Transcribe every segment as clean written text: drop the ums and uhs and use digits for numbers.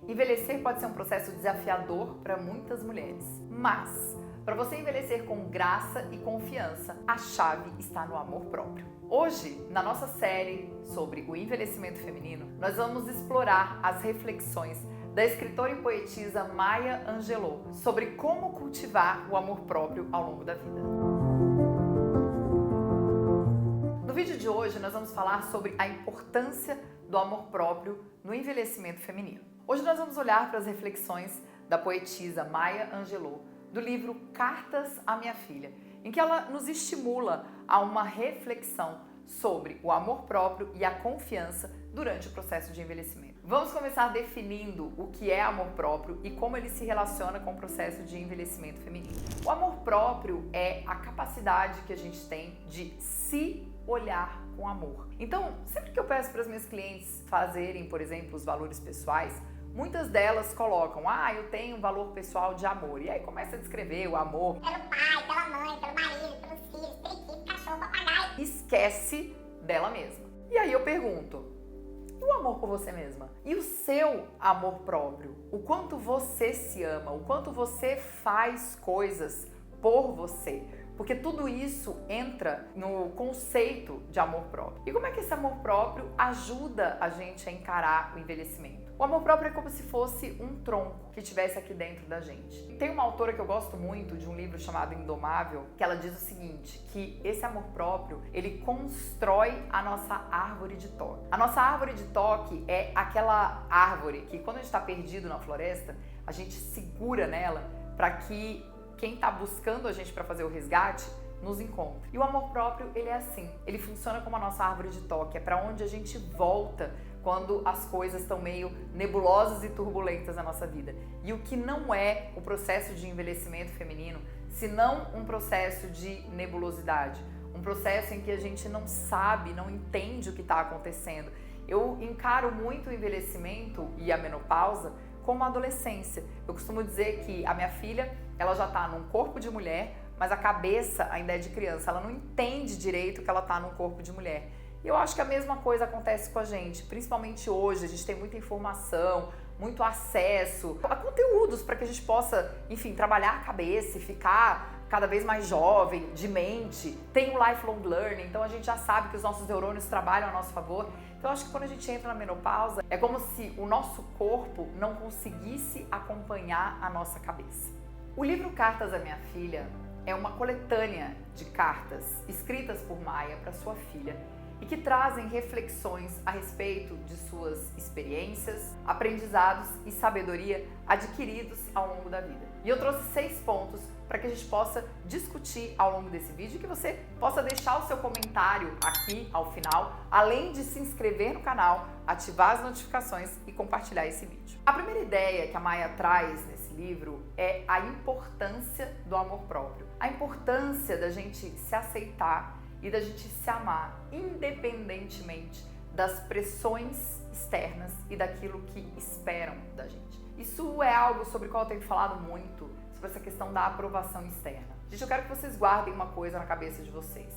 Envelhecer pode ser um processo desafiador para muitas mulheres, mas para você envelhecer com graça e confiança, a chave está no amor próprio. Hoje, na nossa série sobre o envelhecimento feminino, nós vamos explorar as reflexões da escritora e poetisa Maya Angelou sobre como cultivar o amor próprio ao longo da vida. No vídeo de hoje, nós vamos falar sobre a importância do amor próprio no envelhecimento feminino. Hoje nós vamos olhar para as reflexões da poetisa Maya Angelou do livro Cartas à Minha Filha, em que ela nos estimula a uma reflexão sobre o amor próprio e a confiança durante o processo de envelhecimento. Vamos começar definindo o que é amor próprio e como ele se relaciona com o processo de envelhecimento feminino. O amor próprio é a capacidade que a gente tem de se olhar com amor. Então, sempre que eu peço para as minhas clientes fazerem, por exemplo, os valores pessoais, muitas delas colocam, eu tenho um valor pessoal de amor. E aí começa a descrever o amor pelo pai, pela mãe, pelo marido, pelos filhos, periquito, cachorro, papagaio. Esquece dela mesma. E aí eu pergunto, e o amor por você mesma? E o seu amor próprio? O quanto você se ama? O quanto você faz coisas por você? Porque tudo isso entra no conceito de amor próprio. E como é que esse amor próprio ajuda a gente a encarar o envelhecimento? O amor próprio é como se fosse um tronco que estivesse aqui dentro da gente. Tem uma autora que eu gosto muito de um livro chamado Indomável, que ela diz o seguinte, que esse amor próprio, ele constrói a nossa árvore de toque. A nossa árvore de toque é aquela árvore que quando a gente está perdido na floresta, a gente segura nela para que quem está buscando a gente para fazer o resgate nos encontre. E o amor próprio, ele é assim. Ele funciona como a nossa árvore de toque. É para onde a gente volta quando as coisas estão meio nebulosas e turbulentas na nossa vida. E o que não é o processo de envelhecimento feminino, senão um processo de nebulosidade. Um processo em que a gente não sabe, não entende o que está acontecendo. Eu encaro muito o envelhecimento e a menopausa como a adolescência. Eu costumo dizer que a minha filha, ela já está num corpo de mulher, mas a cabeça ainda é de criança. Ela não entende direito que ela está num corpo de mulher. E eu acho que a mesma coisa acontece com a gente, principalmente hoje. A gente tem muita informação, muito acesso a conteúdos para que a gente possa, enfim, trabalhar a cabeça e ficar cada vez mais jovem, de mente. Tem o lifelong learning, então a gente já sabe que os nossos neurônios trabalham a nosso favor. Então eu acho que quando a gente entra na menopausa, é como se o nosso corpo não conseguisse acompanhar a nossa cabeça. O livro Cartas à Minha Filha é uma coletânea de cartas escritas por Maya para sua filha e que trazem reflexões a respeito de suas experiências, aprendizados e sabedoria adquiridos ao longo da vida. E eu trouxe 6 pontos para que a gente possa discutir ao longo desse vídeo e que você possa deixar o seu comentário aqui ao final, além de se inscrever no canal, ativar as notificações e compartilhar esse vídeo. A primeira ideia que a Maya traz nesse livro é a importância do amor próprio. A importância da gente se aceitar e da gente se amar, independentemente das pressões externas e daquilo que esperam da gente. Isso é algo sobre o qual eu tenho falado muito, sobre essa questão da aprovação externa. Gente, eu quero que vocês guardem uma coisa na cabeça de vocês.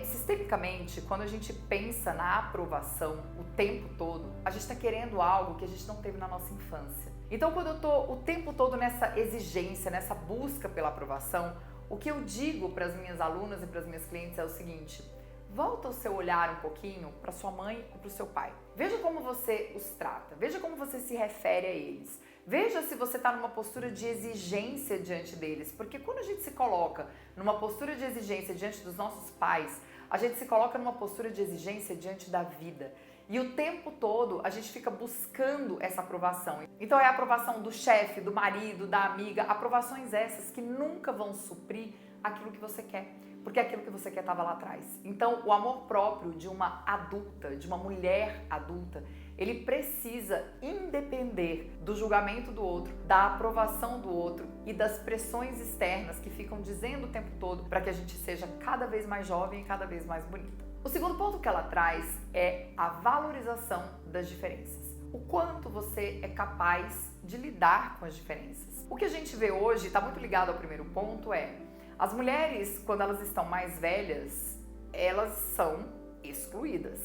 Sistemicamente, quando a gente pensa na aprovação o tempo todo, a gente está querendo algo que a gente não teve na nossa infância. Então, quando eu tô o tempo todo nessa exigência, nessa busca pela aprovação, o que eu digo para as minhas alunas e para as minhas clientes é o seguinte: volta o seu olhar um pouquinho para sua mãe e para o seu pai. Veja como você os trata, veja como você se refere a eles. Veja se você está numa postura de exigência diante deles, porque quando a gente se coloca numa postura de exigência diante dos nossos pais, a gente se coloca numa postura de exigência diante da vida. E o tempo todo a gente fica buscando essa aprovação. Então é a aprovação do chefe, do marido, da amiga, aprovações essas que nunca vão suprir aquilo que você quer, porque aquilo que você quer estava lá atrás. Então o amor próprio de uma adulta, de uma mulher adulta, ele precisa independer do julgamento do outro, da aprovação do outro e das pressões externas que ficam dizendo o tempo todo para que a gente seja cada vez mais jovem e cada vez mais bonita. O segundo ponto que ela traz é a valorização das diferenças. O quanto você é capaz de lidar com as diferenças. O que a gente vê hoje, está muito ligado ao primeiro ponto, é as mulheres, quando elas estão mais velhas, elas são excluídas.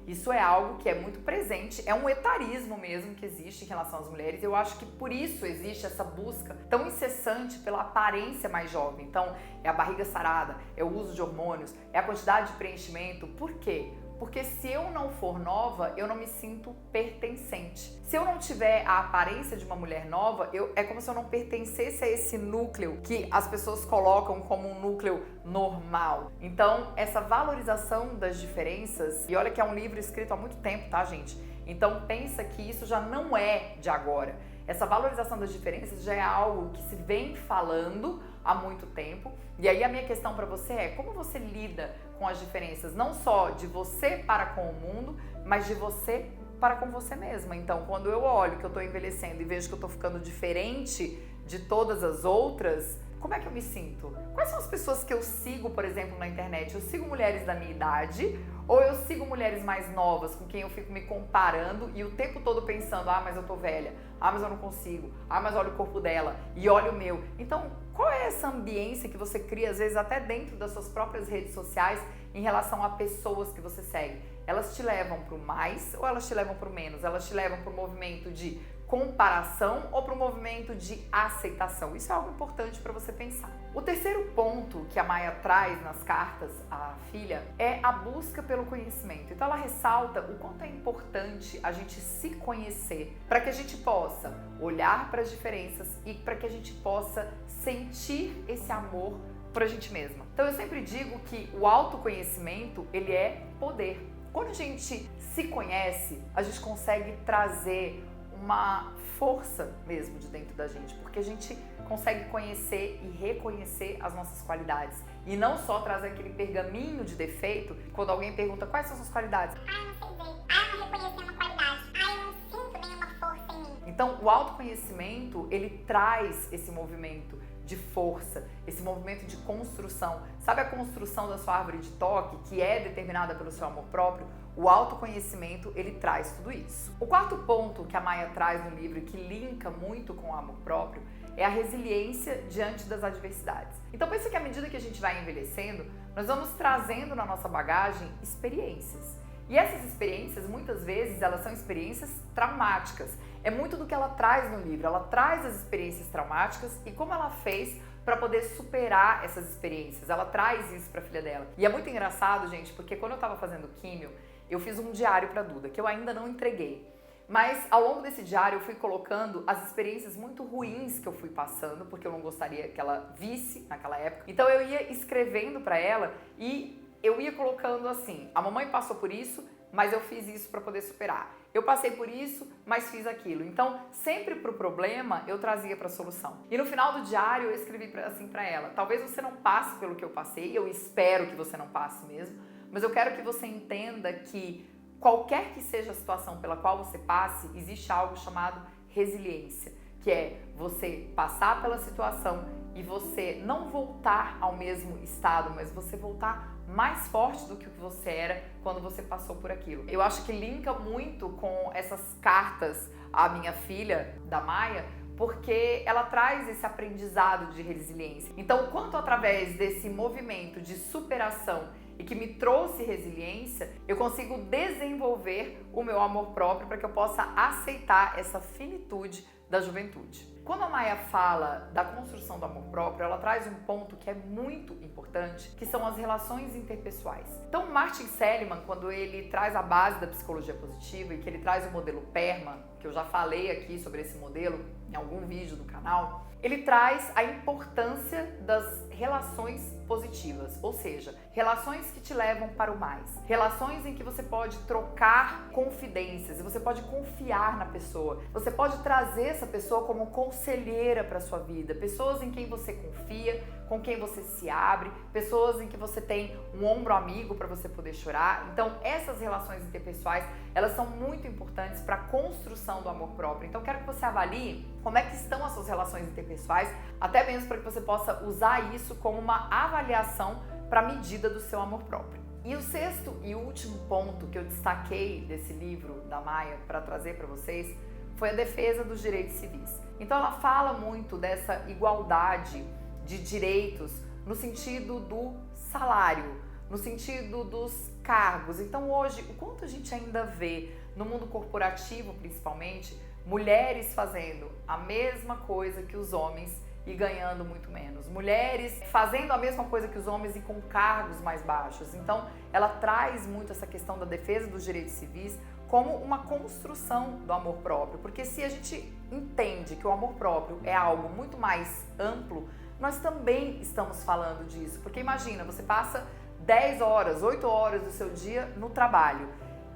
Isso é algo que é muito presente, é um etarismo mesmo que existe em relação às mulheres. Eu acho que por isso existe essa busca tão incessante pela aparência mais jovem. Então, é a barriga sarada, é o uso de hormônios, é a quantidade de preenchimento. Por quê? Porque se eu não for nova, eu não me sinto pertencente. Se eu não tiver a aparência de uma mulher nova, é como se eu não pertencesse a esse núcleo que as pessoas colocam como um núcleo normal. Então, essa valorização das diferenças, e olha que é um livro escrito há muito tempo, tá, gente? Então, pensa que isso já não é de agora. Essa valorização das diferenças já é algo que se vem falando há muito tempo. E aí a minha questão para você é como você lida com as diferenças, não só de você para com o mundo, mas de você para com você mesma. Então, quando eu olho que eu tô envelhecendo e vejo que eu tô ficando diferente de todas as outras, como é que eu me sinto? Quais são as pessoas que eu sigo, por exemplo, na internet? Eu sigo mulheres da minha idade ou eu sigo mulheres mais novas com quem eu fico me comparando e o tempo todo pensando, ah, mas eu tô velha, ah, mas eu não consigo, ah, mas olha o corpo dela e olha o meu. Então, qual é essa ambiência que você cria, às vezes até dentro das suas próprias redes sociais, em relação a pessoas que você segue? Elas te levam pro mais ou elas te levam pro menos? Elas te levam pro movimento de comparação ou para o movimento de aceitação? Isso é algo importante para você pensar. O terceiro ponto que a Maia traz nas cartas à filha é a busca pelo conhecimento. Então ela ressalta o quanto é importante a gente se conhecer para que a gente possa olhar para as diferenças e para que a gente possa sentir esse amor por a gente mesma. Então eu sempre digo que o autoconhecimento, ele é poder. Quando a gente se conhece, a gente consegue trazer uma força mesmo de dentro da gente, porque a gente consegue conhecer e reconhecer as nossas qualidades e não só trazer aquele pergaminho de defeito quando alguém pergunta quais são as suas qualidades. Eu não sei ver, eu não reconheci uma qualidade, eu não sinto nenhuma força em mim. Então o autoconhecimento, ele traz esse movimento de força, esse movimento de construção. Sabe a construção da sua árvore de toque, que é determinada pelo seu amor próprio? O autoconhecimento, ele traz tudo isso. O quarto ponto que a Maia traz no livro e que linka muito com o amor próprio é a resiliência diante das adversidades. Então pensa que à medida que a gente vai envelhecendo, nós vamos trazendo na nossa bagagem experiências. E essas experiências, muitas vezes, elas são experiências traumáticas. É muito do que ela traz no livro. Ela traz as experiências traumáticas e como ela fez para poder superar essas experiências. Ela traz isso para a filha dela. E é muito engraçado, gente, porque quando eu estava fazendo químio, eu fiz um diário para Duda, que eu ainda não entreguei. Mas ao longo desse diário eu fui colocando as experiências muito ruins que eu fui passando, porque eu não gostaria que ela visse naquela época. Então eu ia escrevendo para ela e eu ia colocando assim, a mamãe passou por isso, mas eu fiz isso para poder superar. Eu passei por isso, mas fiz aquilo. Então, sempre pro problema, eu trazia para a solução. E no final do diário, eu escrevi assim para ela, talvez você não passe pelo que eu passei, eu espero que você não passe mesmo, mas eu quero que você entenda que qualquer que seja a situação pela qual você passe, existe algo chamado resiliência, que é você passar pela situação e você não voltar ao mesmo estado, mas você voltar mais forte do que o que você era quando você passou por aquilo. Eu acho que linka muito com essas cartas à minha filha, da Maia, porque ela traz esse aprendizado de resiliência. Então, quanto através desse movimento de superação e que me trouxe resiliência, eu consigo desenvolver o meu amor próprio para que eu possa aceitar essa finitude da juventude. Quando a Maia fala da construção do amor próprio, ela traz um ponto que é muito importante, que são as relações interpessoais. Então, Martin Seligman, quando ele traz a base da psicologia positiva e que ele traz o modelo PERMA, que eu já falei aqui sobre esse modelo em algum vídeo do canal, ele traz a importância das relações positivas, ou seja, relações que te levam para o mais, relações em que você pode trocar confidências e você pode confiar na pessoa, você pode trazer essa pessoa como conselheira para sua vida, pessoas em quem você confia, com quem você se abre, pessoas em que você tem um ombro amigo para você poder chorar. Então, essas relações interpessoais, elas são muito importantes para a construção do amor próprio. Então, quero que você avalie como é que estão as suas relações interpessoais, até mesmo para que você possa usar isso como uma avaliação para a medida do seu amor próprio. E o sexto e último ponto que eu destaquei desse livro da Maia para trazer para vocês foi a defesa dos direitos civis. Então, ela fala muito dessa igualdade de direitos no sentido do salário, no sentido dos cargos. Então hoje, o quanto a gente ainda vê no mundo corporativo, principalmente, mulheres fazendo a mesma coisa que os homens e ganhando muito menos. Mulheres fazendo a mesma coisa que os homens e com cargos mais baixos. Então, ela traz muito essa questão da defesa dos direitos civis como uma construção do amor próprio. Porque se a gente entende que o amor próprio é algo muito mais amplo, nós também estamos falando disso. Porque imagina, você passa 10 horas, 8 horas do seu dia no trabalho.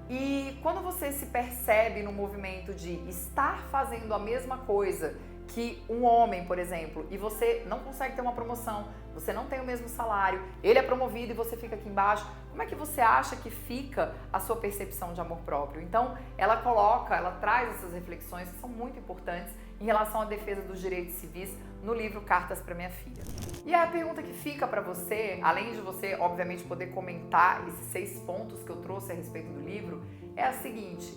E quando você se percebe no movimento de estar fazendo a mesma coisa que um homem, por exemplo, e você não consegue ter uma promoção, você não tem o mesmo salário, ele é promovido e você fica aqui embaixo, como é que você acha que fica a sua percepção de amor próprio? Então, ela traz essas reflexões que são muito importantes em relação à defesa dos direitos civis no livro Cartas para Minha Filha. E a pergunta que fica para você, além de você, obviamente, poder comentar esses 6 pontos que eu trouxe a respeito do livro, é a seguinte: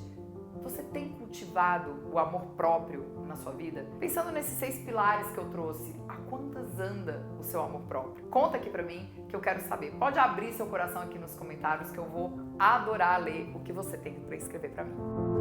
você tem cultivado o amor próprio na sua vida? Pensando nesses 6 pilares que eu trouxe, a quantas anda o seu amor próprio? Conta aqui pra mim que eu quero saber. Pode abrir seu coração aqui nos comentários que eu vou adorar ler o que você tem pra escrever pra mim.